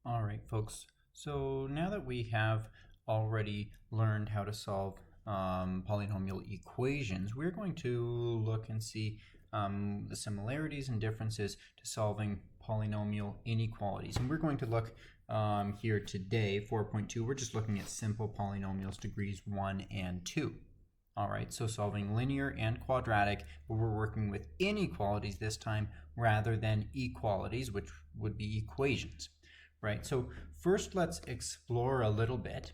All right, folks. So now that we have already learned how to solve polynomial equations, we're going to look and see the similarities and differences to solving polynomial inequalities. And we're going to look here today, 4.2, we're just looking at simple polynomials degrees 1 and 2. All right, so solving linear and quadratic, but we're working with inequalities this time rather than equalities, which would be equations. Right, so first let's explore a little bit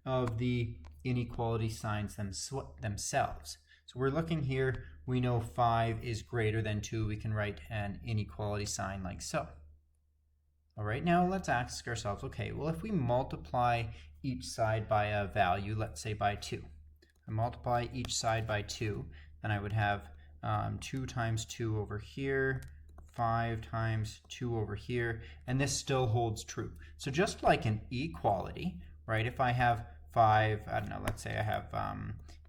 of the inequality signs themselves. So we're looking here, we know 5 is greater than 2. We can write an inequality sign like so. All right, now let's ask ourselves, okay, well, if we multiply each side by a value, let's say by 2. I multiply each side by 2, then I would have 2 times 2 over here, 5 times 2 over here, and this still holds true. So just like an equality, right, if I have 5, I don't know, let's say I have,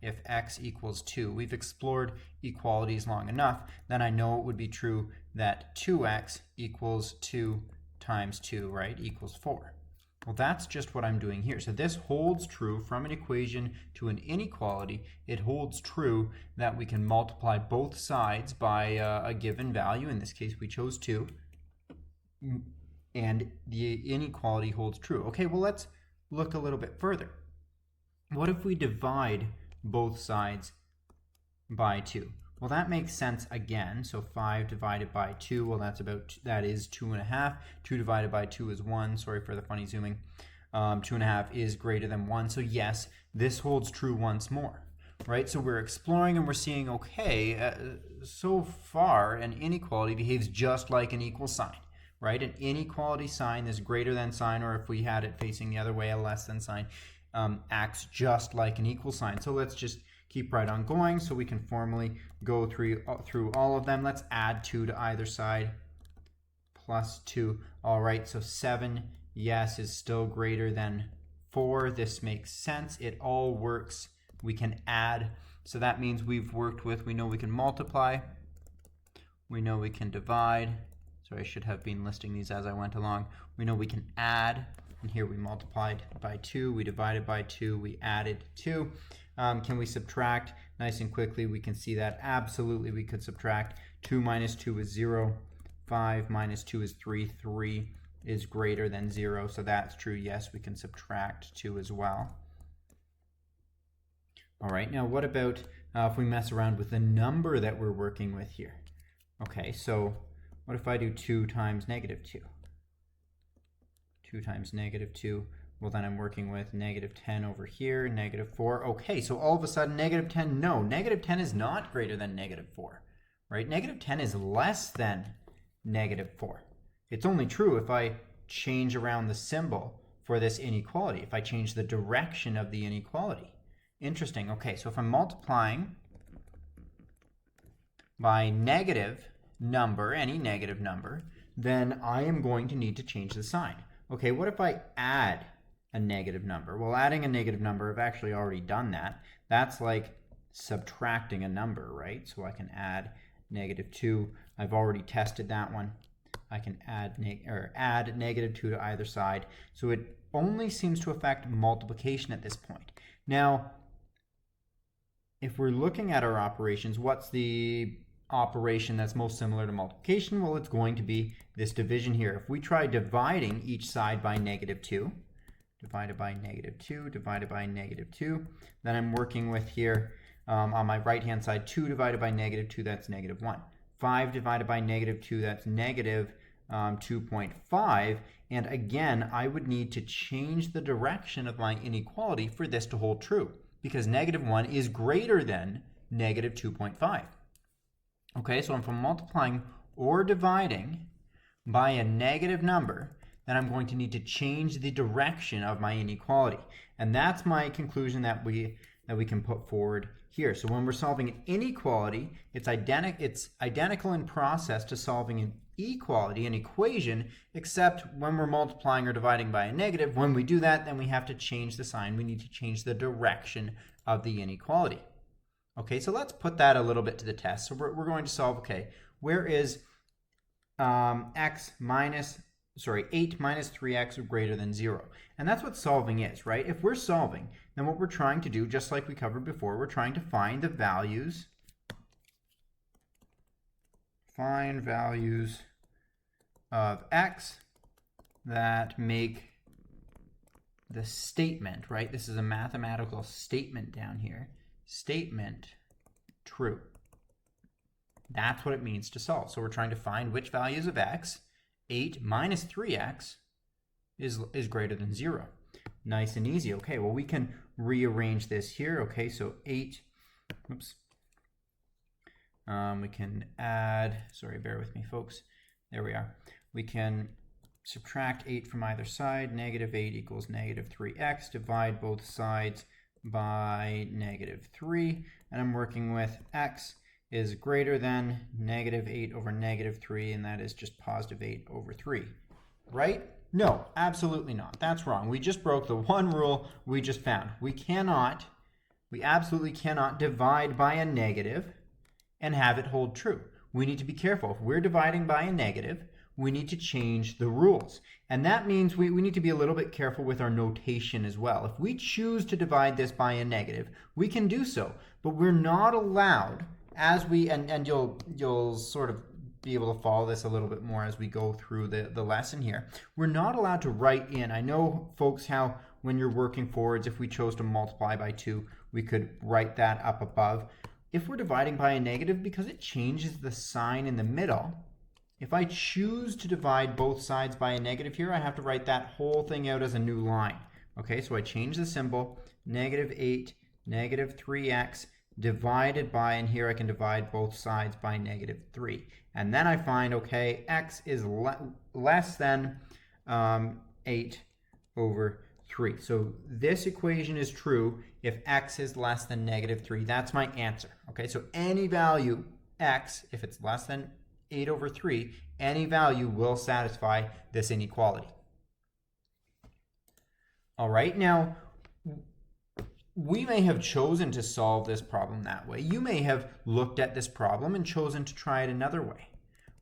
if x equals 2, we've explored equalities long enough, then I know it would be true that 2x equals 2 times 2, right, equals 4. Well, that's just what I'm doing here. So this holds true from an equation to an inequality. It holds true that we can multiply both sides by a given value. In this case, we chose 2. And the inequality holds true. Okay, well, let's look a little bit further. What if we divide both sides by 2? Well, that makes sense again. So 5 divided by 2, well, that is 2.5. 2 divided by 2 is 1. Sorry for the funny zooming. 2.5 is greater than 1. So yes, this holds true once more, right? So we're exploring and we're seeing, okay, so far an inequality behaves just like an equal sign, right? An inequality sign, this greater than sign, or if we had it facing the other way, a less than sign, acts just like an equal sign. So let's just keep right on going so we can formally go through all of them. Let's add 2 to either side, plus 2. All right, so 7, yes, is still greater than 4. This makes sense. It all works. We can add. So that means we've worked with, we know we can multiply. We know we can divide. Sorry, I should have been listing these as I went along. We know we can add. And here we multiplied by 2. We divided by 2. We added 2. Can we subtract? Nice and quickly, we can see that absolutely we could subtract. 2 minus 2 is 0. 5 minus 2 is 3. 3 is greater than 0, so that's true. Yes, we can subtract 2 as well. All right, now what about if we mess around with the number that we're working with here? Okay, so what if I do 2 times negative 2? 2 times negative 2. Well, then I'm working with negative 10 over here, negative 4. Okay, so all of a sudden, negative 10, no, negative 10 is not greater than negative 4, right? Negative 10 is less than negative 4. It's only true if I change around the symbol for this inequality, if I change the direction of the inequality. Interesting. Okay, so if I'm multiplying by negative number, any negative number, then I am going to need to change the sign. Okay, what if I add a negative number? Well, adding a negative number, I've actually already done that. That's like subtracting a number, right? So I can add negative 2. I've already tested that one. I can add negative 2 to either side. So it only seems to affect multiplication at this point. Now, if we're looking at our operations, what's the operation that's most similar to multiplication? Well, it's going to be this division here. If we try dividing each side by negative 2, divided by negative 2, divided by negative 2, then I'm working with here on my right-hand side, 2 divided by negative 2, that's negative 1. 5 divided by negative 2, that's negative 2.5. And again, I would need to change the direction of my inequality for this to hold true, because negative 1 is greater than negative 2.5. Okay, so if I'm multiplying or dividing by a negative number, then I'm going to need to change the direction of my inequality. And that's my conclusion that we can put forward here. So when we're solving an inequality, it's identical in process to solving an equality, an equation, except when we're multiplying or dividing by a negative, when we do that, then we have to change the sign. We need to change the direction of the inequality. Okay, so let's put that a little bit to the test. So we're going to solve, okay, where is x minus 8 minus 3x greater than 0. And that's what solving is, right? If we're solving, then what we're trying to do, just like we covered before, we're trying to find the values, of x that make the statement, right? This is a mathematical statement down here. Statement true. That's what it means to solve. So we're trying to find which values of x, 8 minus 3x, is greater than 0. Nice and easy. Okay, well, we can rearrange this here. Okay, so 8, oops. We can add, sorry, bear with me, folks. There we are. We can subtract 8 from either side. Negative 8 equals negative 3x. Divide both sides by negative 3. And I'm working with x is greater than negative 8 over negative 3, and that is just positive 8 over 3. Right? No, absolutely not. That's wrong. We just broke the one rule we just found. We absolutely cannot divide by a negative and have it hold true. We need to be careful. If we're dividing by a negative, we need to change the rules. And that means we need to be a little bit careful with our notation as well. If we choose to divide this by a negative, we can do so, but we're not allowed, as we, and you'll sort of be able to follow this a little bit more as we go through the lesson here. We're not allowed to write in. I know, folks, how when you're working forwards, if we chose to multiply by 2, we could write that up above. If we're dividing by a negative, because it changes the sign in the middle, if I choose to divide both sides by a negative here, I have to write that whole thing out as a new line. Okay, so I change the symbol, negative 8, negative 3x, divided by, and here I can divide both sides by negative 3. And then I find, okay, x is less than 8 over 3. So this equation is true if x is less than negative 3. That's my answer. Okay, so any value x, if it's less than 8 over 3, any value will satisfy this inequality. All right, now we may have chosen to solve this problem that way. You may have looked at this problem and chosen to try it another way,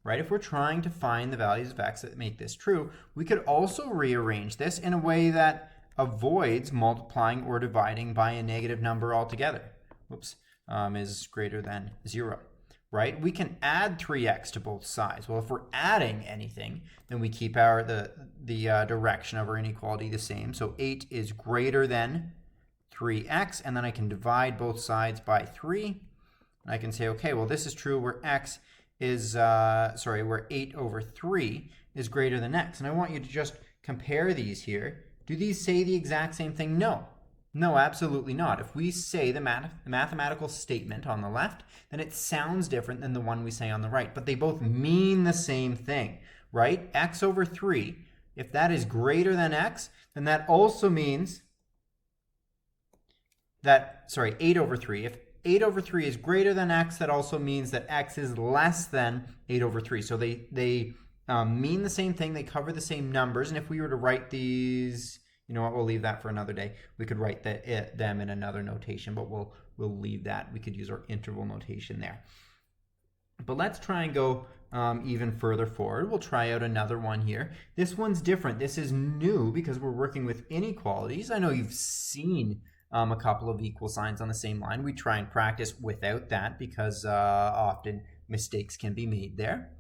right? If we're trying to find the values of x that make this true, we could also rearrange this in a way that avoids multiplying or dividing by a negative number altogether. Whoops, is greater than 0. Right? We can add 3x to both sides. Well, if we're adding anything, then we keep the direction of our inequality the same. So 8 is greater than 3x, and then I can divide both sides by 3. And I can say, okay, well, this is true where x is, where 8 over 3 is greater than x. And I want you to just compare these here. Do these say the exact same thing? No. No, absolutely not. If we say the mathematical statement on the left, then it sounds different than the one we say on the right, but they both mean the same thing, right? X over 3, if that is greater than x, then that also means that, 8 over 3. If 8 over 3 is greater than x, that also means that x is less than 8 over 3. So they mean the same thing, they cover the same numbers, and if we were to write these, you know what, we'll leave that for another day. We could write them in another notation, but we'll leave that. We could use our interval notation there. But let's try and go even further forward. We'll try out another one here. This one's different. This is new because we're working with inequalities. I know you've seen a couple of equal signs on the same line. We try and practice without that because often mistakes can be made there.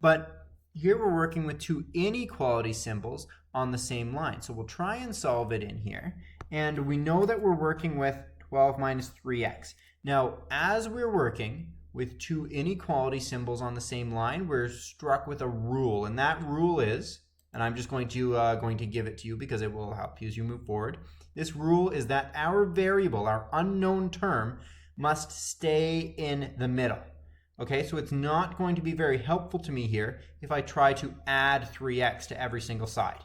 But here we're working with two inequality symbols on the same line. So we'll try and solve it in here. And we know that we're working with 12 minus 3x. Now, as we're working with two inequality symbols on the same line, we're struck with a rule. And that rule is, and I'm just going to give it to you because it will help you as you move forward. This rule is that our variable, our unknown term, must stay in the middle. Okay, so it's not going to be very helpful to me here if I try to add 3x to every single side,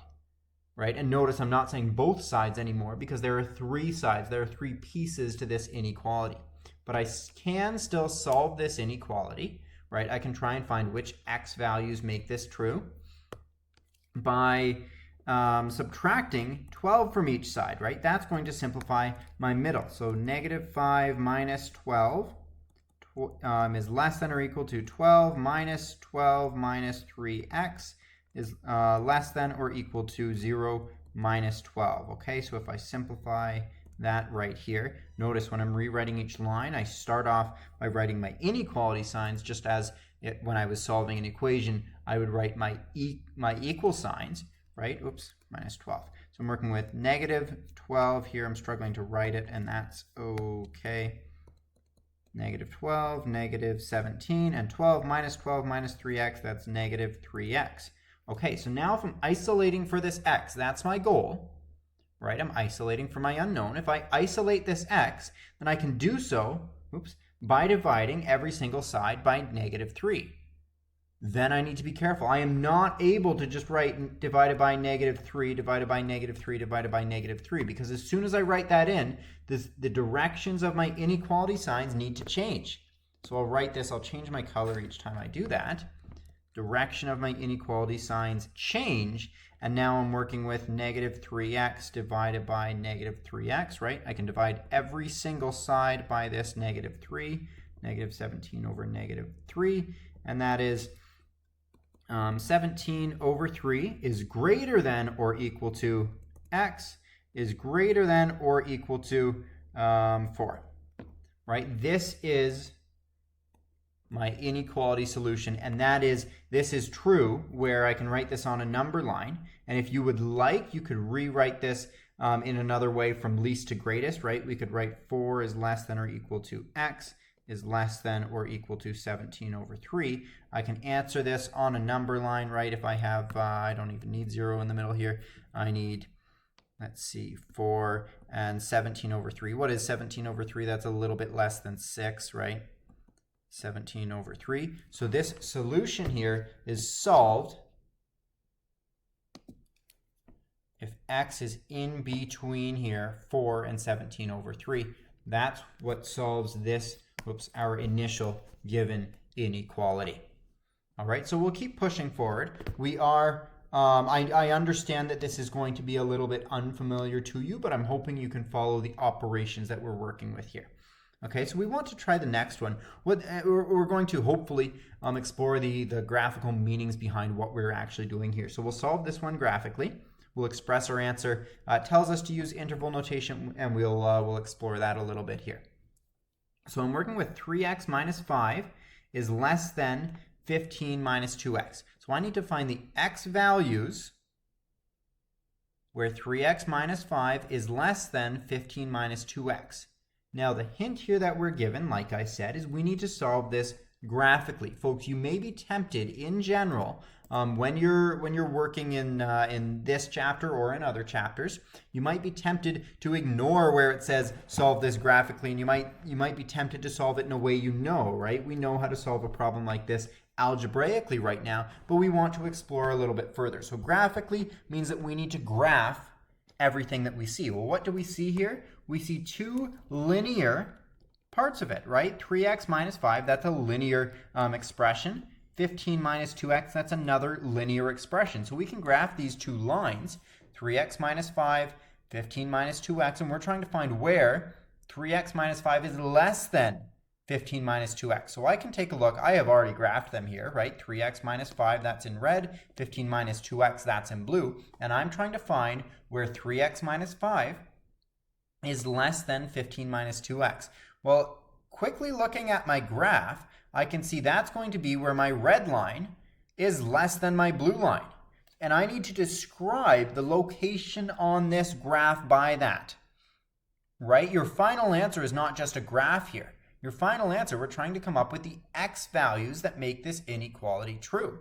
right? And notice I'm not saying both sides anymore because there are 3 sides. There are 3 pieces to this inequality. But I can still solve this inequality, right? I can try and find which x values make this true by subtracting 12 from each side, right? That's going to simplify my middle. So negative 5 minus 12 is less than or equal to 12 minus 3x. is less than or equal to 0 minus 12. Okay, so if I simplify that right here, notice when I'm rewriting each line, I start off by writing my inequality signs just as when I was solving an equation, I would write my equal signs, right? Oops, minus 12. So I'm working with negative 12 here. I'm struggling to write it, and that's okay. Negative 12, negative 17, and 12 minus 3x, that's negative 3x. Okay, so now if I'm isolating for this x, that's my goal, right? I'm isolating for my unknown. If I isolate this x, then I can do so, by dividing every single side by negative 3. Then I need to be careful. I am not able to just write divided by negative 3, divided by negative 3, divided by negative 3, because as soon as I write that in, the directions of my inequality signs need to change. So I'll write this, I'll change my color each time I do that. Direction of my inequality signs change, and now I'm working with negative 3x divided by negative 3x, right? I can divide every single side by this negative 3, negative 17 over negative 3, and that is 17 over 3 is greater than or equal to x is greater than or equal to 4, right? This is my inequality solution, and that is, this is true where I can write this on a number line, and if you would like, you could rewrite this in another way from least to greatest, right? We could write 4 is less than or equal to x is less than or equal to 17 over 3. I can answer this on a number line, right? If I have, I don't even need 0 in the middle here. I need, let's see, 4 and 17 over 3. What is 17 over 3? That's a little bit less than 6, right? 17 over 3. So this solution here is solved if x is in between here, 4 and 17 over 3. That's what solves this, our initial given inequality. All right, so we'll keep pushing forward. We are, I understand that this is going to be a little bit unfamiliar to you, but I'm hoping you can follow the operations that we're working with here. Okay, so we want to try the next one. We're going to hopefully explore the graphical meanings behind what we're actually doing here. So we'll solve this one graphically. We'll express our answer. It tells us to use interval notation, and we'll explore that a little bit here. So I'm working with 3x minus 5 is less than 15 minus 2x. So I need to find the x values where 3x minus 5 is less than 15 minus 2x. Now the hint here that we're given, like I said, is we need to solve this graphically. Folks, you may be tempted in general when you're working in this chapter or in other chapters, you might be tempted to ignore where it says solve this graphically, and you might be tempted to solve it in a way you know, right? We know how to solve a problem like this algebraically right now, but we want to explore a little bit further. So graphically means that we need to graph everything that we see. Well, what do we see here? We see two linear parts of it, right? 3x minus 5, that's a linear expression. 15 minus 2x, that's another linear expression. So we can graph these two lines, 3x minus 5, 15 minus 2x, and we're trying to find where 3x minus 5 is less than 15 minus 2x. So I can take a look. I have already graphed them here, right? 3x minus 5, that's in red. 15 minus 2x, that's in blue. And I'm trying to find where 3x minus 5 is less than 15 minus 2x. Well, quickly looking at my graph, I can see that's going to be where my red line is less than my blue line. And I need to describe the location on this graph by that, right? Your final answer is not just a graph here. Your final answer, we're trying to come up with the x values that make this inequality true.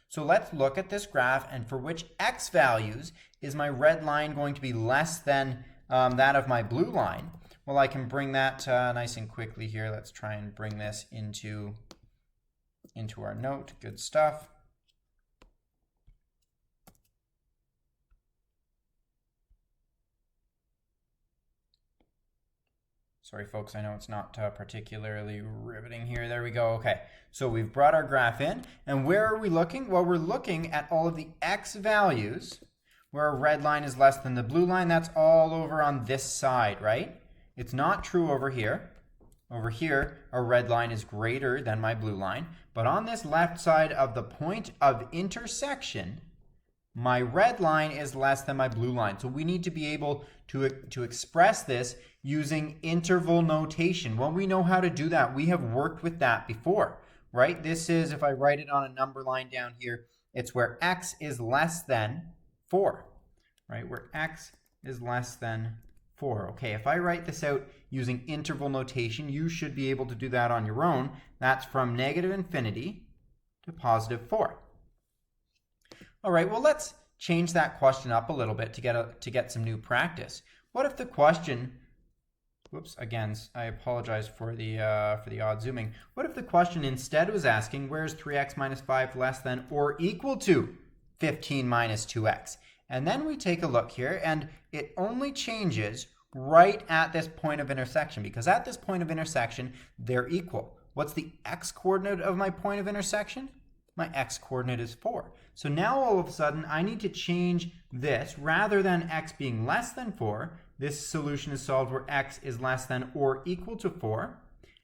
So let's look at this graph, and for which x values is my red line going to be less than that of my blue line? Well, I can bring that nice and quickly here. Let's try and bring this into our note. Good stuff. Sorry, folks, I know it's not particularly riveting here. There we go. Okay, so we've brought our graph in, and where are we looking? Well, we're looking at all of the x values where a red line is less than the blue line. That's all over on this side, right? It's not true over here. Over here, our red line is greater than my blue line. But on this left side of the point of intersection, my red line is less than my blue line. So we need to be able to express this using interval notation. Well, we know how to do that. We have worked with that before, right? This is, if I write it on a number line down here, it's where x is less than 4, right? Where x is less than 4. Okay, if I write this out using interval notation, you should be able to do that on your own. That's from negative infinity to positive 4. All right, well, let's change that question up a little bit to get some new practice. What if the question, whoops, again, I apologize for the odd zooming. What if the question instead was asking, where is 3x minus 5 less than or equal to 15 minus 2x? And then we take a look here, and it only changes right at this point of intersection, because at this point of intersection, they're equal. What's the x-coordinate of my point of intersection? My x-coordinate is 4. So now all of a sudden, I need to change this. Rather than x being less than 4, this solution is solved where x is less than or equal to 4.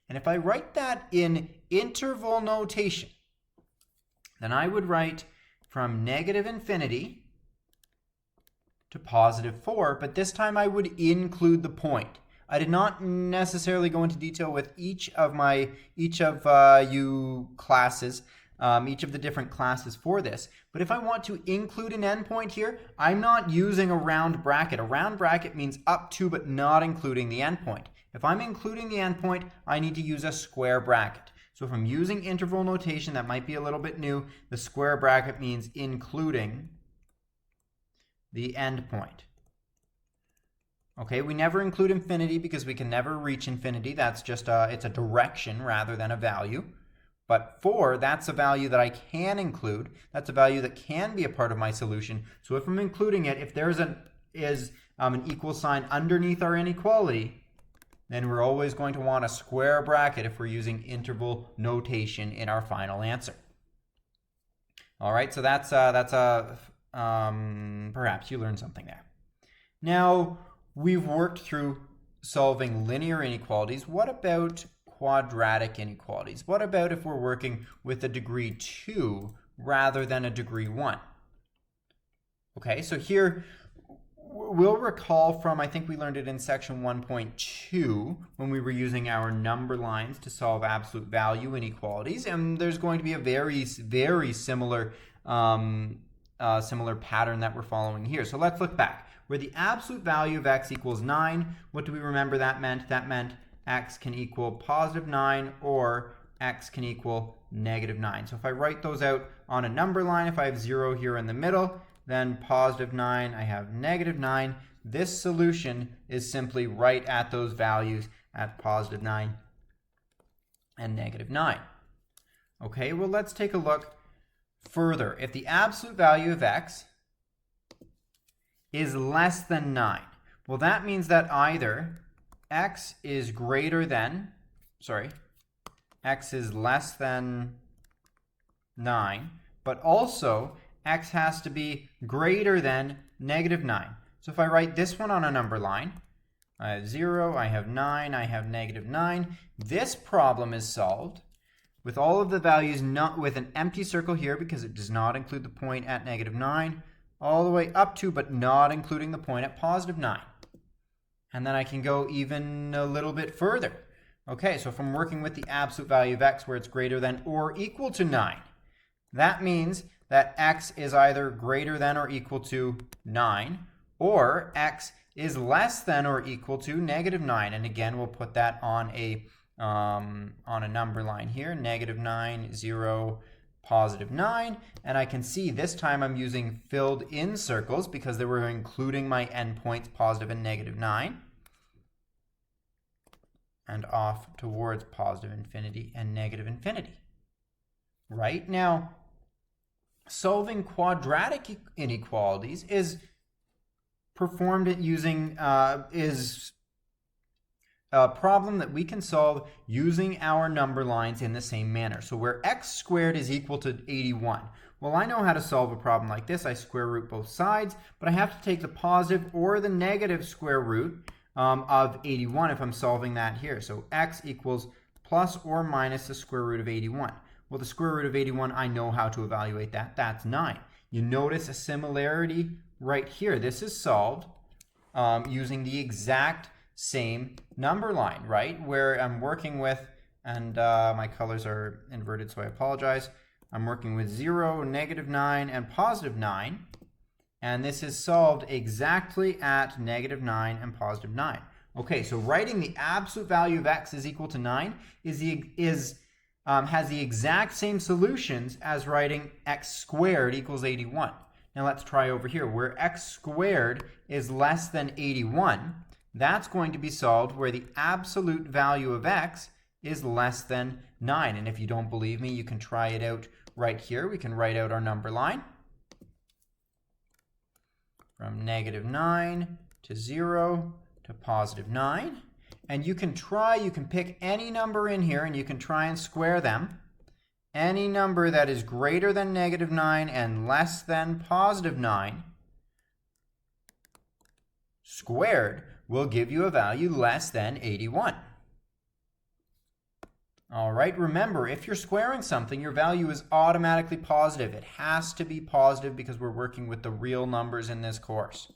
And if I write that in interval notation, then I would write from negative infinity to positive 4, but this time I would include the point. I did not necessarily go into detail with each of you classes, each of the different classes for this. But if I want to include an endpoint here, I'm not using a round bracket. A round bracket means up to but not including the endpoint. If I'm including the endpoint, I need to use a square bracket. So if I'm using interval notation, that might be a little bit new. The square bracket means including the endpoint. Okay, we never include infinity because we can never reach infinity. That's just it's a direction rather than a value. But 4, that's a value that I can include. That's a value that can be a part of my solution. So if I'm including it, if there's an equal sign underneath our inequality, then we're always going to want a square bracket if we're using interval notation in our final answer. All right, so that's perhaps you learned something there. Now, we've worked through solving linear inequalities. What about quadratic inequalities? What about if we're working with a degree 2 rather than a degree 1? Okay, so here we'll recall from, I think we learned it in section 1.2 when we were using our number lines to solve absolute value inequalities, and there's going to be a very similar similar pattern that we're following here. So let's look back. Where the absolute value of x equals 9, what do we remember that meant? That meant x can equal positive 9 or x can equal negative 9. So if I write those out on a number line, if I have 0 here in the middle, then positive 9, I have negative 9. This solution is simply right at those values at positive 9 and negative 9. Okay, well, let's take a look further. If the absolute value of x is less than 9, well, that means that either x is less than 9, but also x has to be greater than negative 9. So if I write this one on a number line, I have 0, I have 9, I have negative 9. This problem is solved with all of the values not with an empty circle here because it does not include the point at negative 9, all the way up to but not including the point at positive 9. And then I can go even a little bit further. Okay, so if I'm working with the absolute value of x where it's greater than or equal to 9, that means that x is either greater than or equal to 9, or x is less than or equal to negative 9. And again, we'll put that on a number line here, negative 9, 0, positive 9. And I can see this time I'm using filled in circles because they were including my endpoints, positive and negative 9. And off towards positive infinity and negative infinity. Right? Now, solving quadratic inequalities is performed using is a problem that we can solve using our number lines in the same manner. So where x squared is equal to 81. Well, I know how to solve a problem like this. I square root both sides, but I have to take the positive or the negative square root of 81 if I'm solving that here. So x equals plus or minus the square root of 81. Well, the square root of 81, I know how to evaluate that. That's 9. You notice a similarity right here. This is solved using the exact same number line, right? Where I'm working with, and my colors are inverted, so I apologize. I'm working with 0, -9, and +9. And this is solved exactly at -9 and +9. Okay, so writing the absolute value of x is equal to 9 has the exact same solutions as writing x squared equals 81. Now let's try over here. Where x squared is less than 81, that's going to be solved where the absolute value of x is less than 9. And if you don't believe me, you can try it out right here. We can write out our number line from -9 to 0 to +9. And you can pick any number in here and you can try and square them. Any number that is greater than -9 and less than +9 squared will give you a value less than 81. All right, remember, if you're squaring something, your value is automatically positive. It has to be positive because we're working with the real numbers in this course.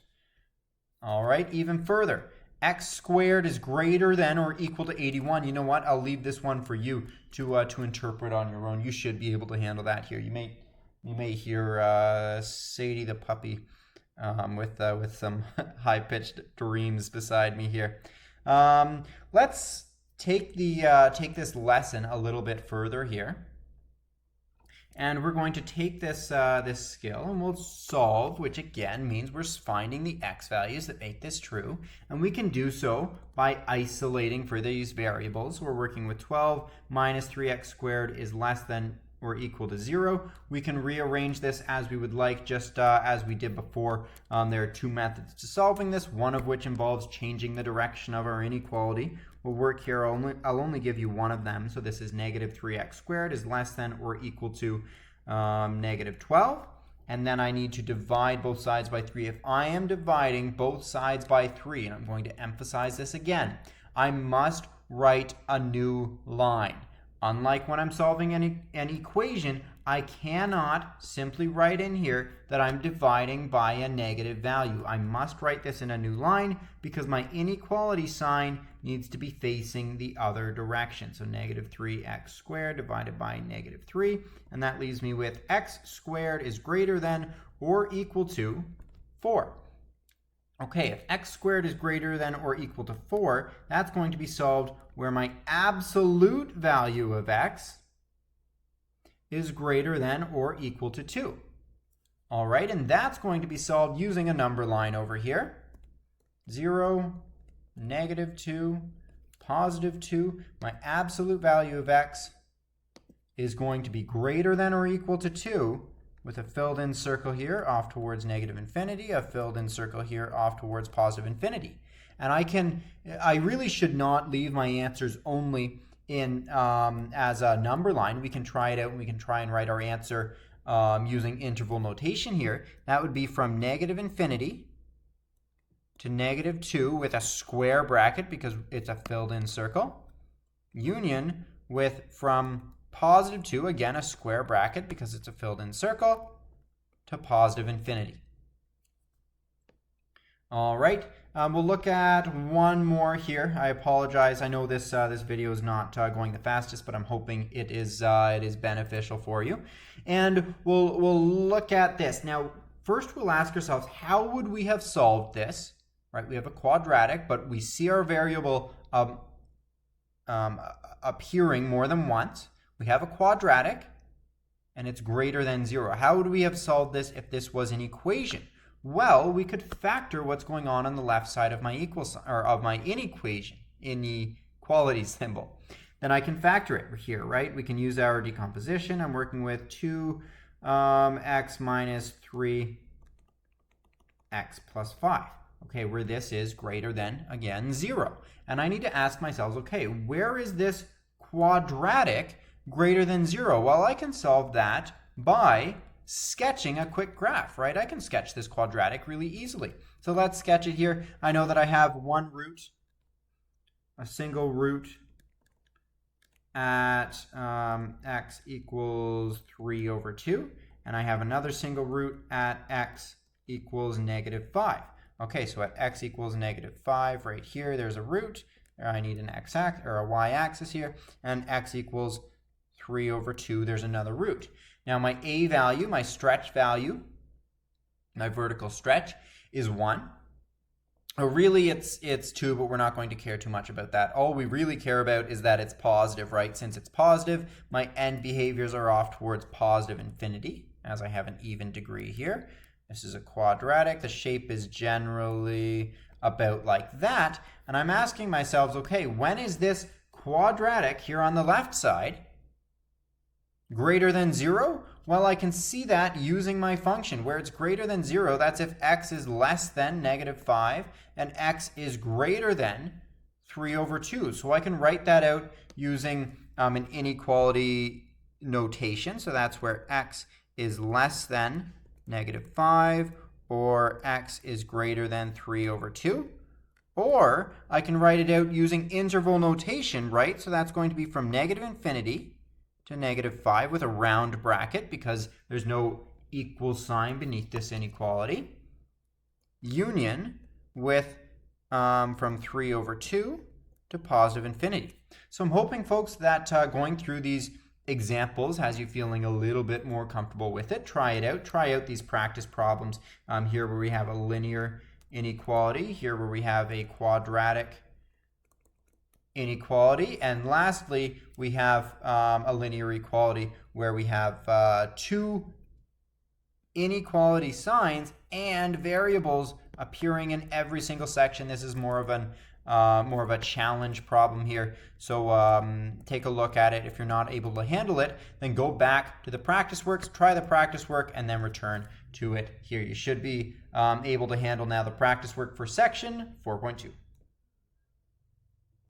All right, even further, x squared is greater than or equal to 81. You know what? I'll leave this one for you to interpret on your own. You should be able to handle that here. You may hear Sadie the puppy with some high-pitched dreams beside me here. Let's take this lesson a little bit further here, and we're going to take this skill and we'll solve, which again means we're finding the x values that make this true, and we can do so by isolating for these variables. We're working with 12 minus 3x squared is less than or equal to 0. We can rearrange this as we would like, just as we did before. There are two methods to solving this, one of which involves changing the direction of our inequality. We'll work here, I'll only give you one of them. So this is -3x squared is less than or equal to -12. And then I need to divide both sides by 3. If I am dividing both sides by 3, and I'm going to emphasize this again, I must write a new line. Unlike when I'm solving an equation, I cannot simply write in here that I'm dividing by a negative value. I must write this in a new line because my inequality sign needs to be facing the other direction. So -3x squared divided by -3, and that leaves me with x squared is greater than or equal to 4. Okay, if x squared is greater than or equal to 4, that's going to be solved where my absolute value of x is greater than or equal to 2. All right, and that's going to be solved using a number line over here. 0, -2, +2. My absolute value of x is going to be greater than or equal to 2, with a filled in circle here off towards -infinity, a filled in circle here off towards +infinity. And I really should not leave my answers only in as a number line. We can try it out and we can try and write our answer using interval notation here. That would be from -infinity to -2 with a square bracket because it's a filled in circle, union with from +2, again a square bracket because it's a filled in circle, to +infinity. All right, we'll look at one more here. I apologize. I know this video is not going the fastest, but I'm hoping it is beneficial for you. And we'll look at this. Now, first we'll ask ourselves, how would we have solved this? Right, we have a quadratic, but we see our variable appearing more than once. We have a quadratic, and it's greater than 0. How would we have solved this if this was an equation? Well, we could factor what's going on the left side of my inequality symbol. Then I can factor it here, right? We can use our decomposition. I'm working with 2x minus 3x plus 5. Okay, where this is greater than, again, 0. And I need to ask myself, okay, where is this quadratic greater than 0? Well, I can solve that by sketching a quick graph, right? I can sketch this quadratic really easily. So let's sketch it here. I know that I have one root, a single root at x equals 3/2. and I have another single root at x equals -5. Okay, so at x equals -5 right here, there's a root. I need an x-axis or a y-axis here, and x equals 3/2, there's another root. Now my a value, my stretch value, my vertical stretch is 1. Really, it's 2, but we're not going to care too much about that. All we really care about is that it's positive, right? Since it's positive, my end behaviors are off towards positive infinity, as I have an even degree here. This is a quadratic. The shape is generally about like that. And I'm asking myself, okay, when is this quadratic here on the left side greater than 0? Well, I can see that using my function. Where it's greater than 0, that's if x is less than -5 and x is greater than 3/2. So I can write that out using an inequality notation. So that's where x is less than -5 or x is greater than 3/2. Or I can write it out using interval notation, right? So that's going to be from -infinity to -5 with a round bracket because there's no equal sign beneath this inequality. Union with from 3/2 to positive infinity. So I'm hoping, folks, that going through these examples has you feeling a little bit more comfortable with it. Try it out. Try out these practice problems here where we have a linear inequality, here where we have a quadratic inequality, and lastly we have a linear equality where we have two inequality signs and variables appearing in every single section. This is more of a challenge problem here, so take a look at it. If you're not able to handle it, then go back to the practice works, try the practice work, and then return to it here. You should be able to handle now the practice work for section 4.2.